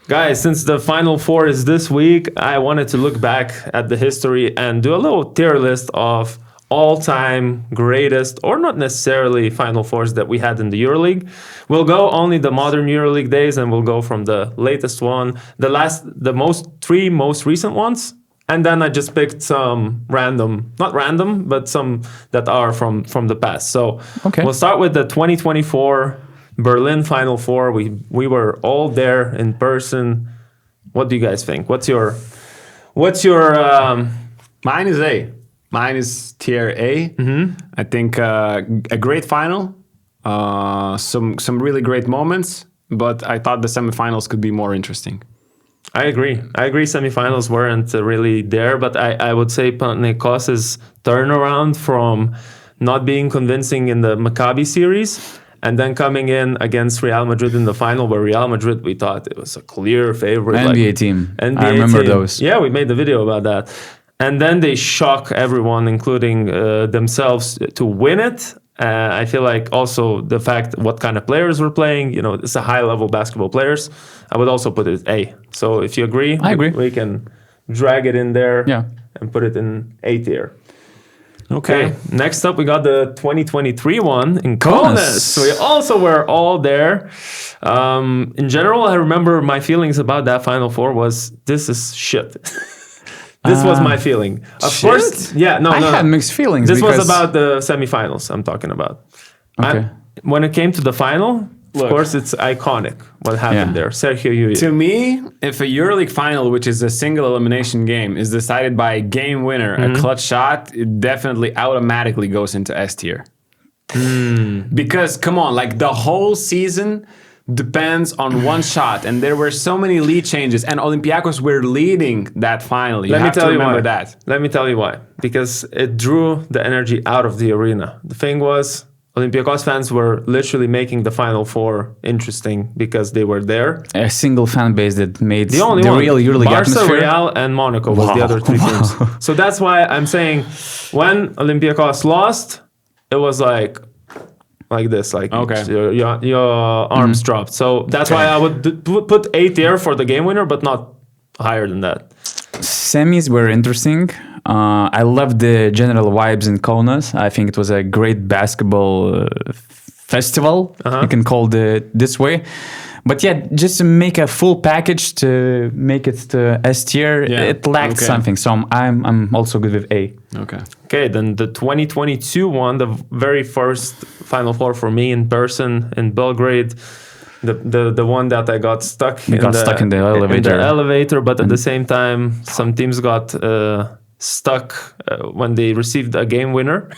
Guys, since the Final Four is this week, I wanted to look back at the history and do a little tier list of all-time greatest, or not necessarily Final Fours that we had in the EuroLeague. We'll go only the modern EuroLeague days, and we'll go from the latest one, three most recent ones, and then I just picked some not random, but some that are from the past. So We'll start with the 2024 Berlin Final Four. We were all there in person. What do you guys think? What's your Mine is A. Mine is tier A. Mm-hmm. I think a great final, some really great moments, but I thought the semifinals could be more interesting. I agree. Semifinals weren't really there, but I would say Panathinaikos' turnaround from not being convincing in the Maccabi series and then coming in against Real Madrid in the final, where Real Madrid, we thought it was a clear favorite. NBA team. I remember those. Yeah, we made the video about that. And then they shock everyone, including themselves, to win it. I feel like also the fact what kind of players we're playing, it's a high-level basketball players. I would also put it A. So if you agree, I agree. We can drag it in there and put it in A tier. Okay, next up we got the 2023 one in Kaunas. So we also were all there. In general, I remember my feelings about that Final Four was, this is shit. This was my feeling. Of course, I had mixed feelings. This was about the semifinals I'm talking about. Okay. When it came to the final, of course, it's iconic what happened there. Sergio Llull. To me, if a EuroLeague final, which is a single elimination game, is decided by a game winner, a clutch shot, it definitely automatically goes into S tier. Because, come on, like the whole season depends on one shot, and there were so many lead changes, and Olympiacos were leading that final. You have to remember that. Let me tell you why. Because it drew the energy out of the arena. The thing was, Olympiacos fans were literally making the Final Four interesting because they were there. A single fan base that made the real EuroLeague atmosphere. Real, and Monaco was the other three teams. So that's why I'm saying when Olympiacos lost, it was like this, like your arms dropped. So that's why I would put A tier for the game winner, but not higher than that. Semis were interesting. I loved the general vibes in Kaunas. I think it was a great basketball festival. You can call it this way. But just to make a full package to make it to S tier, it lacked something. So I'm also good with A. Okay, then the 2022 one, the very first Final Four for me in person in Belgrade. The one that I got stuck in the elevator, but at the same time, some teams got stuck when they received a game winner.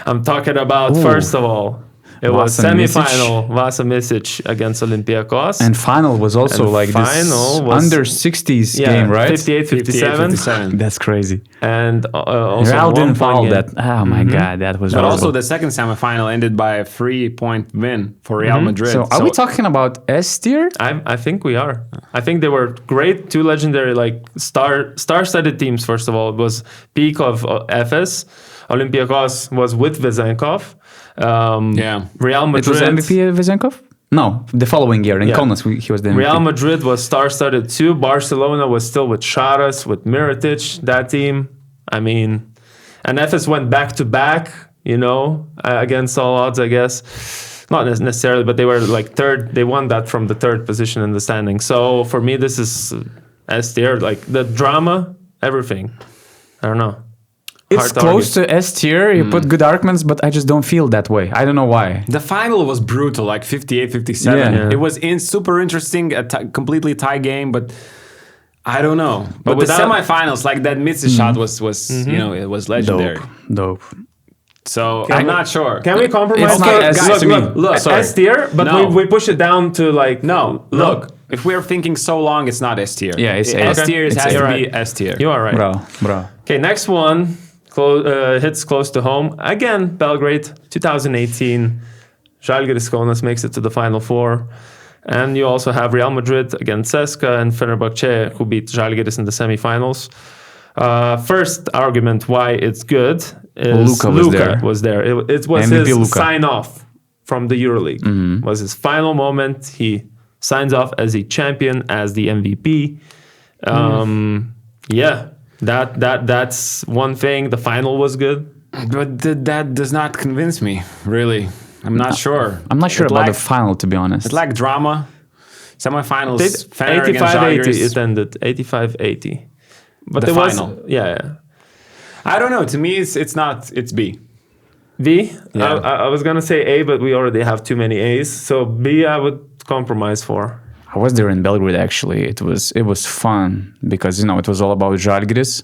I'm talking about, first of all, it was semi-final Vasa Misic against Olympiacos. And final was also this under 60s game, right? 58-57. That's crazy. And also Real didn't foul that. Oh my God, that was But also the second semi-final ended by a 3-point win for Real Madrid. So are we talking about S tier? I think we are. I think they were great. Two legendary star-studded teams, first of all. It was peak of Efes. Olympiacos was with Vezenkov. Real Madrid. It was MVP Vezenkov? No, the following year in Kaunas he was the MVP. Real Madrid was star-studded too. Barcelona was still with Charas, with Mirotic, that team. I mean, and Efes went back-to-back, against all odds, I guess. Not necessarily, but they were third. They won that from the third position in the standing. So for me, this is S tier. The drama, everything. I don't know. It's close to S tier. You put good arguments, but I just don't feel that way. I don't know why. The final was brutal, 58-57. Yeah. It was super interesting, a completely tie game, but I don't know. But the semifinals, that Mitsy shot was it was legendary. Dope. So I'm not sure. Can we compromise? It's not S to me. Look, S tier, but we push it down to Look, if we're thinking so long, it's not S tier. Yeah, it's S tier. It has to be S tier. You are right, bro. Okay, next one. Hits close to home. Again, Belgrade, 2018. Žalgiris Kaunas makes it to the Final Four. And you also have Real Madrid against CSKA and Fenerbahce, who beat Žalgiris in the semifinals. First argument why it's good is Luka was there. It was MVP his sign-off from the EuroLeague. It was his final moment. He signs off as a champion, as the MVP. Yeah, that's one thing. The final was good. But that does not convince me, really. I'm not sure. I'm not sure It about the lacked- final, to be honest. It lacked drama. Semifinals, Fener against 85-80 Žalgiris. it ended. 85-80. But The it was final. yeah. I don't know. To me, it's not. It's B. B. Yeah. I was gonna say A, but we already have too many A's. So B, I would compromise for. I was there in Belgrade actually. It was fun because it was all about Žalgiris.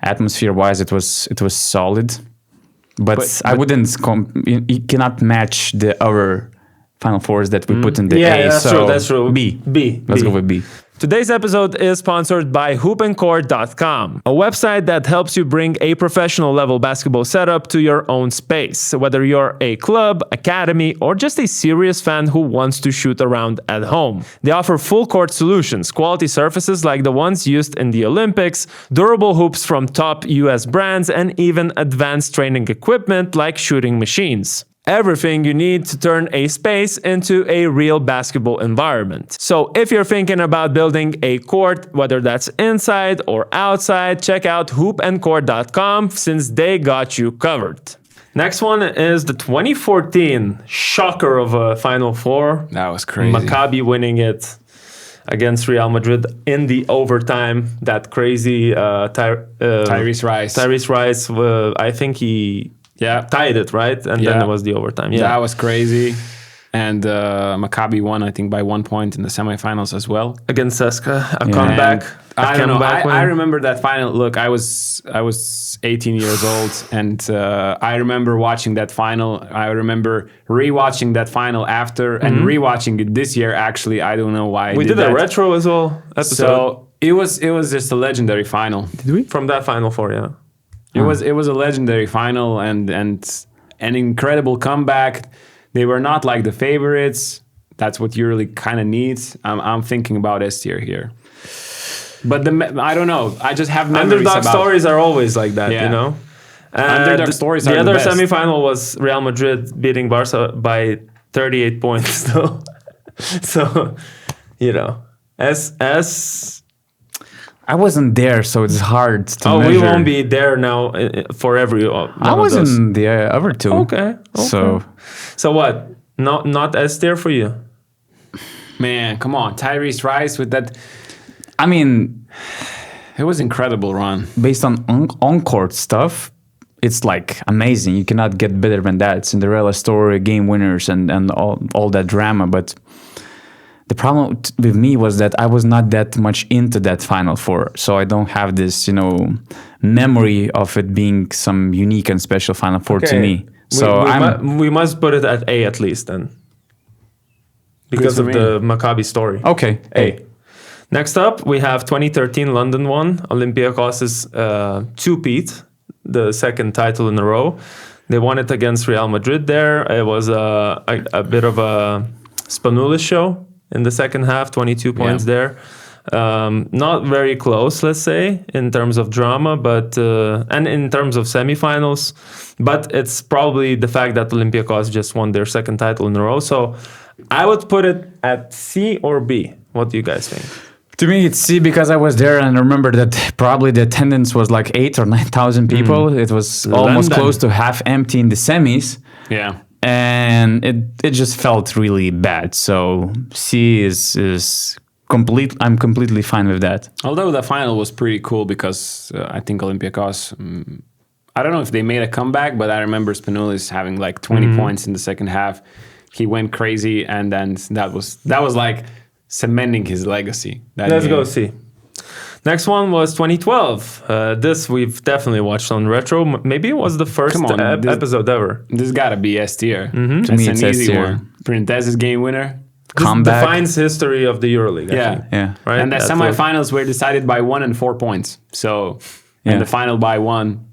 Atmosphere wise, it was solid, but I wouldn't. You cannot match the other Final Fours that we put in the A. That's so true. That's true. B. B. Let's B. go with B. Today's episode is sponsored by hoopandcourt.com, a website that helps you bring a professional level basketball setup to your own space. Whether you're a club, academy, or just a serious fan who wants to shoot around at home. They offer full court solutions, quality surfaces like the ones used in the Olympics, durable hoops from top US brands, and even advanced training equipment like shooting machines. Everything you need to turn a space into a real basketball environment. So if you're thinking about building a court, whether that's inside or outside, check out hoopandcourt.com since they got you covered. Next one is the 2014 shocker of a Final Four. That was crazy. Maccabi winning it against Real Madrid in the overtime. That crazy Tyrese Rice. Tyrese Rice, I think he tied it, right? And then it was the overtime. Yeah, That was crazy. And Maccabi won, I think, by 1 point in the semifinals as well. Against CSKA, a comeback. I don't know. comeback win. I remember that final. Look, I was 18 years old, and I remember watching that final. I remember rewatching that final after, and rewatching it this year. Actually, I don't know why. We did that. a retro as well episode. So it was just a legendary final. Did we? From that Final Four, yeah. It was a legendary final and an incredible comeback. They were not like the favorites. That's what EuroLeague kind of needs. I'm thinking about S tier here. But I don't know. I just have memories Underdog about stories are always like that, Yeah. you know? Underdog stories are the the other best. semifinal was Real Madrid beating Barca by 38 points, though. So, I wasn't there, so it's hard to measure. we won't be there now for every. I was in the other two. Okay. So what? Not S tier for you? Man, come on. Tyrese Rice with that. I mean, It was incredible run. based on on-court stuff, it's like amazing. You cannot get better than that. Cinderella story, game winners, and all that drama. But the problem with me was that I was not that much into that Final Four. So I don't have this, memory of it being some unique and special Final Four to me. So we must put it at A at least then. Because for of me. the Maccabi story. okay. A. Next up, we have 2013 London one. Olympiacos' two-peat, the second title in a row. They won it against Real Madrid there. It was a bit of a Spanoulis show in the second half, 22 points there. Not very close, let's say, in terms of drama, but and in terms of semifinals. But it's probably the fact that Olympiacos just won their second title in a row. So I would put it at C or B. What do you guys think? To me, it's C because I was there and I remember that probably the attendance was like 8,000 or 9,000 people. It was almost London. close to half empty in the semis. Yeah. And it just felt really bad. So C is complete. I'm completely fine with that. Although the final was pretty cool because I think Olympiacos, I don't know if they made a comeback, but I remember Spanoulis having like 20 points in the second half. He went crazy, and then that was like cementing his legacy. Let's go see. Next one was 2012. This we've definitely watched on retro. Maybe it was the first Come on, episode ever. This gotta be S tier. To me, That's it's an S easy tier. one. Printez's game winner. This Comeback. defines history of the EuroLeague. I Yeah. think. Yeah. Right. And the That's what- semifinals were decided by 1 and 4 points. So, Yeah. and the final by 1,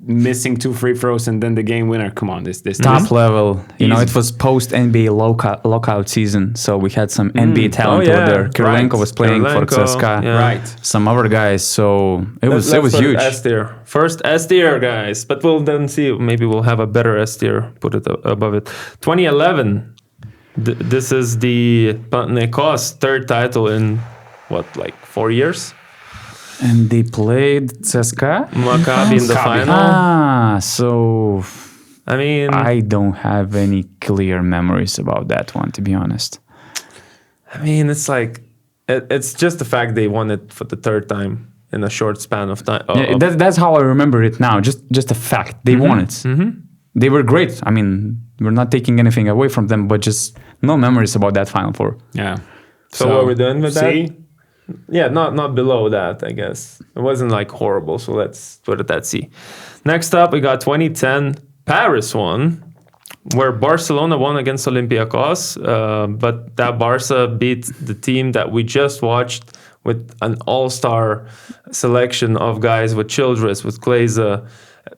missing 2 free throws, and then the game winner. Come on, this Top level. Easy. It was post NBA lockout season, so we had some NBA talent Oh, over yeah. there. Kirilenko Right. was playing for Kirilenko, CSKA. yeah. Right. Some other guys, so it was Let's put huge. S tier. First S tier, guys. But we'll then see. Maybe we'll have a better S tier. Put it above it. 2011. This is the Panathinaikos third title in, 4 years? And they played CSKA? Maccabi in the final. So I mean... I don't have any clear memories about that one, to be honest. I mean, it's like... It's just the fact they won it for the third time in a short span of time. That's how I remember it now. Just a fact. They won it. Mm-hmm. They were great. I mean, we're not taking anything away from them, but just no memories about that Final Four. Yeah. So what we're doing with C? that? Yeah, not below that, I guess. It wasn't like horrible, so let's put it at C. Next up, we got 2010 Paris one, where Barcelona won against Olympiacos, but that Barca beat the team that we just watched with an all-star selection of guys with Childress, with Kleza,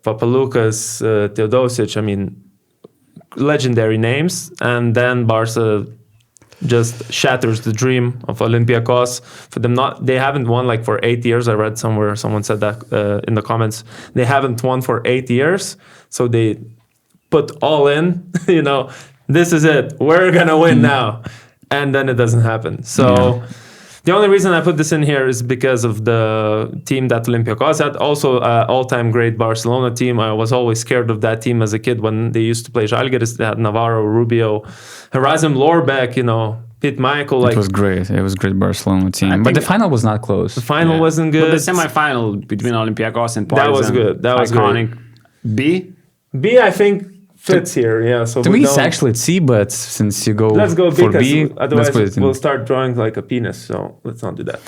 Papaloukas, Teodosic. I mean, legendary names. And then Barca just shatters the dream of Olympiacos. For them, they haven't won like for 8 years. I read somewhere, someone said that in the comments. They haven't won for 8 years, so they put all in. This is it. We're gonna win now, and then it doesn't happen. So. Yeah. The only reason I put this in here is because of the team that Olympiacos had. Also, all-time great Barcelona team. I was always scared of that team as a kid when they used to play Žalgiris. They had Navarro, Rubio, Erasm Lorbeck, Pete Michael. It was great. It was a great Barcelona team. But the final was not close. The final wasn't good. But the semi-final between Olympiacos and Partizan. That was good. That was iconic. Great. B, I think, fits here. Yeah. So to me, it's actually C, but since you go let's go B, for B, otherwise we'll start drawing like a penis. So let's not do that.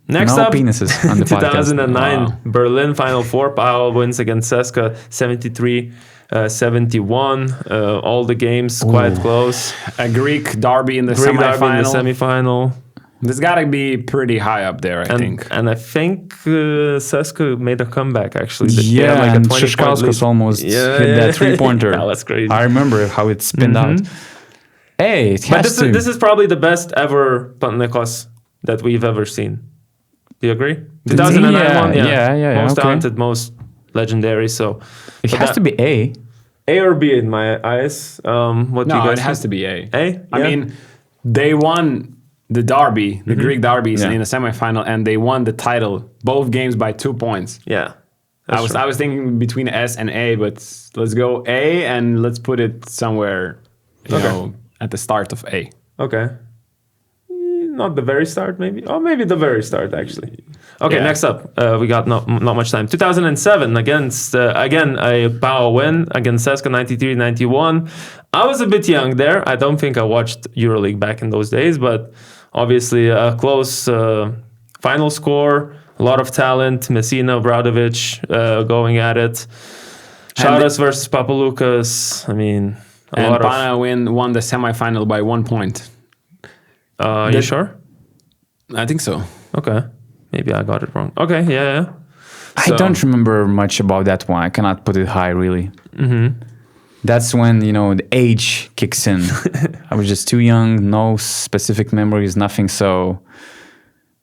Next no up, penises on the 2009 podcast. Berlin Final Four. Pau wins against CSKA 73-71. All the games quite close. A Greek derby in the semifinal. This got to be pretty high up there, I think. And I think CSKA made a comeback, actually. And Szyszkauskas almost hit that three-pointer. That was crazy. I remember how it spinned out. Hey, this is probably the best ever Panathinaikos that we've ever seen. Do you agree? 2009 one? Yeah. Most talented, most legendary. So it has to be A. A or B in my eyes. It has to be A. A? Yeah. I mean, they won the derby, the Greek derbies in the semifinal, and they won the title, both games by 2 points. Yeah. I was thinking between S and A, but let's go A and let's put it somewhere, at the start of A. Okay. Not the very start, maybe. Oh, maybe the very start, actually. Okay, next up, we got not much time. 2007 against again a Pau win against CSKA 93-91. I was a bit young there. I don't think I watched EuroLeague back in those days, but obviously a close final score. A lot of talent. Messina, Obradovic going at it. Šaras versus Papaloukas. I mean, Pana won the semifinal by 1 point. You sure? I think so. Okay. Maybe I got it wrong. Okay, yeah. I don't remember much about that one. I cannot put it high, really. Mm-hmm. That's when, the age kicks in. I was just too young, no specific memories, nothing. So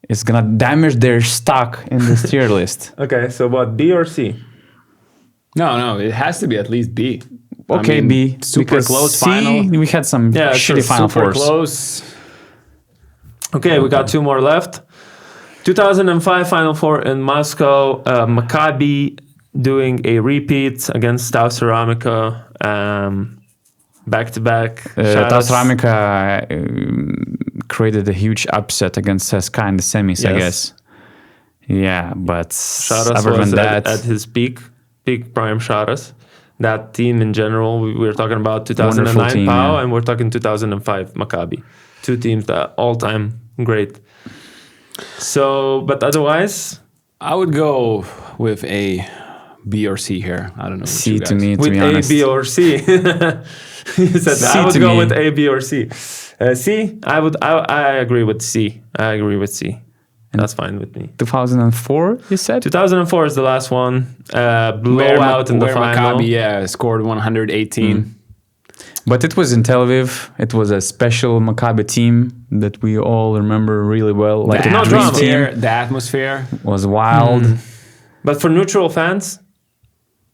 it's going to damage their stock in this tier list. Okay, so what, B or C? No, it has to be at least B. Okay, B. Super close C, final. We had some shitty Final Fours. Super close. Okay, we got 2 more left. 2005 Final Four in Moscow. Maccabi doing a repeat against Tau Ceramica. Back-to-back. Tau Ceramica created a huge upset against CSKA in the semis, I guess. Yeah, but Šaras other was than that... at his peak prime Šaras. That team in general, we were talking about 2009 team, Pau, and we're talking 2005 Maccabi. 2 teams that all-time great. So, but otherwise, I would go with A, B, or C here. I don't know. C to me, to with be A, honest. B, or C. You said C I would to go me. with A, B, or C. C, I agree with C. I agree with C. That's fine with me. 2004, you said? 2004 is the last one. Blowout in the final. Maccabi, scored 118. But it was in Tel Aviv. It was a special Maccabi team that we all remember really well. Like The atmosphere was wild. But for neutral fans,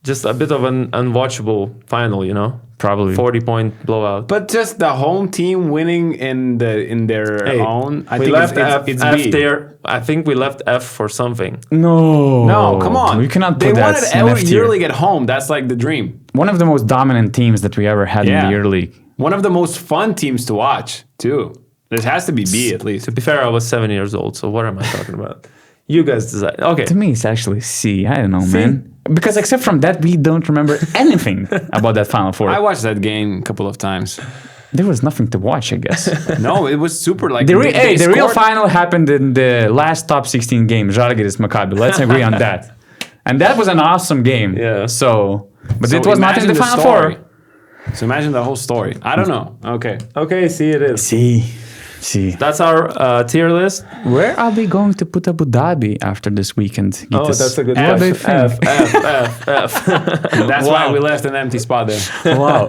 just a bit of an unwatchable final, you know? Probably. 40-point blowout. But just the home team winning in their own, I we think left it's F B. there. I think we left F for something. No, come on. We cannot They put that wanted in F tier. EuroLeague at home. That's like the dream. One of the most dominant teams that we ever had in the EuroLeague. One of the most fun teams to watch too. This has to be B at least. To be fair, I was 7 years old, so what am I talking about? You guys decide. Okay. To me, it's actually C. I don't know, man. Because except from that, we don't remember anything about that Final Four. I watched that game a couple of times. There was nothing to watch, I guess. No, it was super like The they real scored- final happened in the last top 16 game, Žalgiris Maccabi. Let's agree on that. And that was an awesome game. Yeah. So, but So it was not in imagine the Final story. Four. So imagine the whole story. I don't know. Okay. Okay, see, it is. See. That's our tier list. Where are they going to put Abu Dhabi after this weekend? Oh, Gitas? that's a good What do you question. think? F. That's why we left an empty spot there. Wow.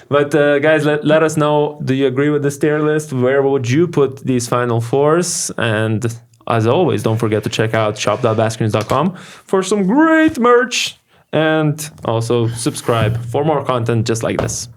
But guys, let us know, do you agree with this tier list? Where would you put these Final Fours? And as always, don't forget to check out shop.basketnews.com for some great merch. And also subscribe for more content just like this.